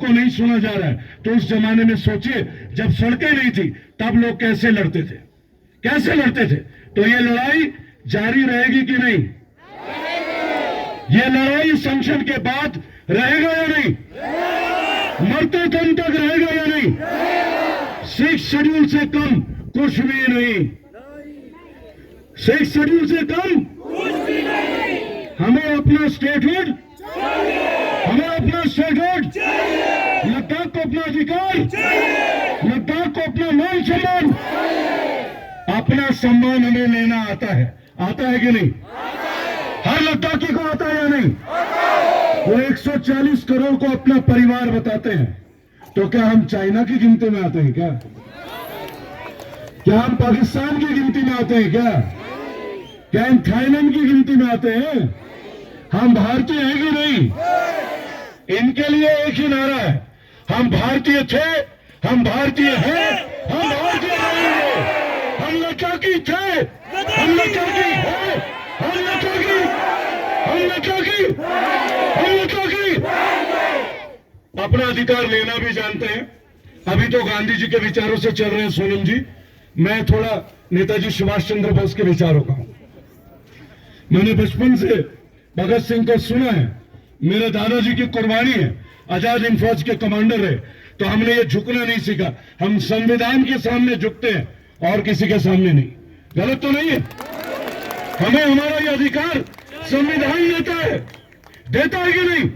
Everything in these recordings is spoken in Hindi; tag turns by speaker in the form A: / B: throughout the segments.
A: को नहीं सुना जा रहा है, तो उस जमाने में सोचिए जब सड़कें नहीं थी तब लोग कैसे लड़ते थे, कैसे लड़ते थे। तो ये लड़ाई जारी रहेगी कि नहीं? ये लड़ाई संसद के बाद रहेगा या नहीं? मरते दम तक रहेगा या नहीं? 6 शेड्यूल से कम कुछ भी नहीं, 6 शेड्यूल से कम कुछ भी नहीं। हमें अपना स्टेटहुड, हमें अपना स्टेटहुड, लद्दाख को अपना अधिकार, लद्दाख को अपना मान सम्मान, अपना सम्मान हमें लेना आता है। आता है कि नहीं? हर लद्दाखी को आता है या नहीं? वो 140 करोड़ को अपना परिवार बताते हैं, तो क्या हम चाइना की गिनती में आते हैं? क्या हम पाकिस्तान की गिनती में आते हैं? क्या हम थाईलैंड की गिनती में आते हैं? हम भारतीय हैं कि नहीं? इनके लिए एक ही नारा है, हम भारतीय थे, हम भारतीय हैं, हम भारतीय रहेंगे। हम लद्दाखी थे, हम लद्दाखी हैं, हम लद्दाखी, हम लद्दाखी, हम लद्दाखी। अपना अधिकार लेना भी जानते हैं। अभी तो गांधी जी के विचारों से चल रहे हैं सोनम जी, मैं थोड़ा नेताजी सुभाष चंद्र बोस के विचारों का हूं। मैंने बचपन से भगत सिंह को सुना है, मेरे दादाजी की कुर्बानी है, आजाद हिंद फौज के कमांडर है, तो हमने ये झुकना नहीं सीखा। हम संविधान के सामने झुकते हैं और किसी के सामने नहीं। गलत तो नहीं है? हमें हमारा ये अधिकार संविधान देता है कि नहीं?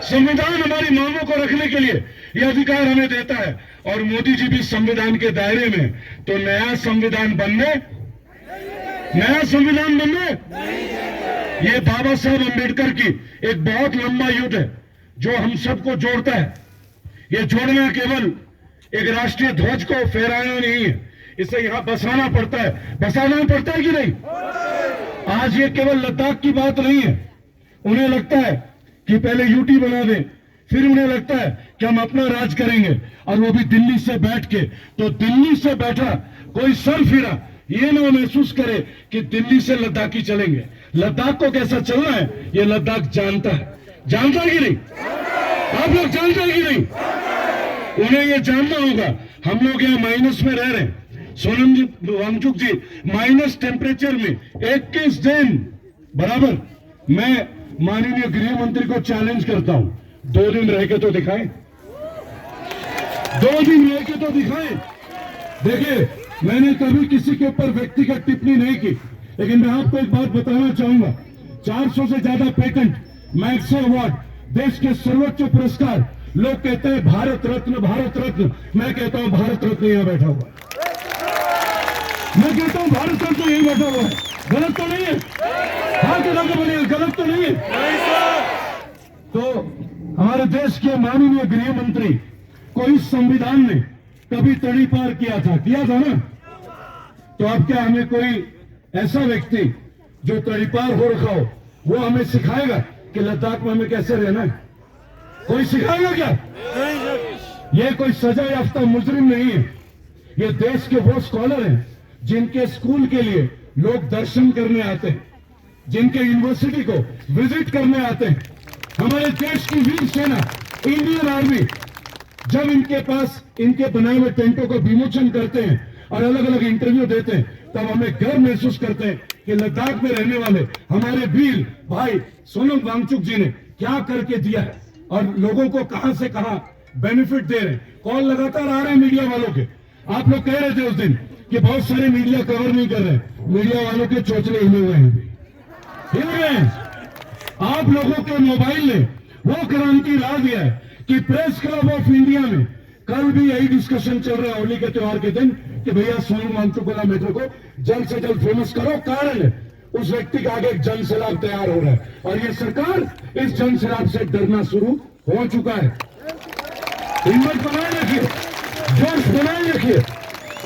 A: संविधान हमारी मांगों को रखने के लिए ये अधिकार हमें देता है। और मोदी जी भी संविधान के दायरे में, तो नया संविधान बनने, ये बाबा साहब अंबेडकर की एक बहुत लंबा युद्ध है जो हम सबको जोड़ता है। ये जोड़ना केवल एक राष्ट्रीय ध्वज को फहराना नहीं है, इसे यहां बसाना पड़ता है कि नहीं? आज ये केवल लद्दाख की बात नहीं है। उन्हें लगता है कि पहले यूटी बना दें, फिर उन्हें लगता है कि हम अपना राज करेंगे, और वो भी दिल्ली से बैठ के। तो दिल्ली से बैठा कोई सर फिरा ये ना महसूस करे कि दिल्ली से लद्दाखी चलेंगे। लद्दाख को कैसा चलना है ये लद्दाख जानता है कि नहीं? आप लोग जानते हैं कि नहीं? उन्हें ये जानना होगा। हम लोग यहाँ माइनस में रह रहे हैं, सोनम जी, वांगचुक जी, माइनस टेम्परेचर में 21 दिन बराबर। मैं माननीय गृह मंत्री को चैलेंज करता हूं, 2 दिन रह के तो दिखाएं, 2 दिन रह के तो दिखाएं। देखिए, मैंने कभी किसी के ऊपर व्यक्तिगत टिप्पणी नहीं की, लेकिन मैं आपको एक बात बताना चाहूंगा। 400 से ज्यादा पेटेंट, मैग्सेसे अवार्ड, देश के सर्वोच्च पुरस्कार। लोग कहते हैं भारत रत्न, भारत रत्न। मैं कहता हूं भारत रत्न यहां बैठा हुआ है, मैं कहता हूं भारत रत्न यहीं बैठा हुआ है। गलत तो नहीं है? हाथ उठा के बोलिए, गलत तो नहीं है? तो हमारे देश के माननीय गृह मंत्री को इस संविधान ने कभी तड़ीपार किया था ना? तो अब क्या हमें कोई ऐसा व्यक्ति जो तड़ीपार हो रखा हो वो हमें सिखाएगा कि लद्दाख में हमें कैसे रहना है? कोई सिखाएगा क्या? ये कोई सजा याफ्ता मुजरिम नहीं है। ये देश के वो स्कॉलर हैं जिनके स्कूल के लिए लोग दर्शन करने आते हैं, जिनके यूनिवर्सिटी को विजिट करने आते हैं। हमारे देश की वीर सेना, इंडियन आर्मी, जब इनके पास इनके बनाए हुए टेंटों का विमोचन करते हैं और अलग अलग इंटरव्यू देते हैं, तब हमें गर्व महसूस करते हैं कि लद्दाख में रहने वाले हमारे वीर भाई सोनम वांगचुक जी ने क्या करके दिया है और लोगों को कहां से कहां बेनिफिट दे रहे हैं। कॉल लगातार आ रहे हैं मीडिया वालों के। आप लोग कह रहे थे उस दिन कि बहुत सारे मीडिया कवर नहीं कर रहे। मीडिया वालों के चोचले हिले हुए हैं। आप लोगों के मोबाइल ने वो क्रांति ला दिया है कि प्रेस क्लब ऑफ इंडिया में कल भी यही डिस्कशन चल रहा है होली के त्योहार के दिन कि भैया सोनम वांगचुक वाला मैटर को जल्द से जल्द फेमस करो। कारण है उस व्यक्ति के आगे एक जन सैलाब तैयार हो रहा है और ये सरकार इस जन सैलाब से डरना शुरू हो चुका है। हिम्मत बनाए रखिए, जोश बनाए रखिए।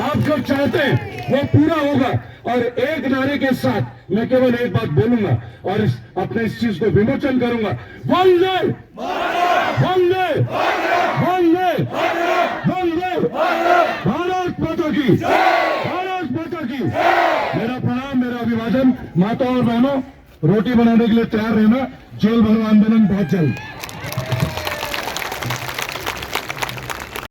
A: आप जो चाहते हैं वो पूरा होगा। और एक नारे के साथ मैं केवल एक बात बोलूंगा और अपने इस चीज को विमोचन करूंगा। वंदे वंदे वंदे वंदे भारत माता की, भारत माता की। मेरा प्रणाम, मेरा अभिवादन। माता और बहनों, रोटी बनाने के लिए तैयार रहना। जल भरो आंदोलन बहुत जल्द।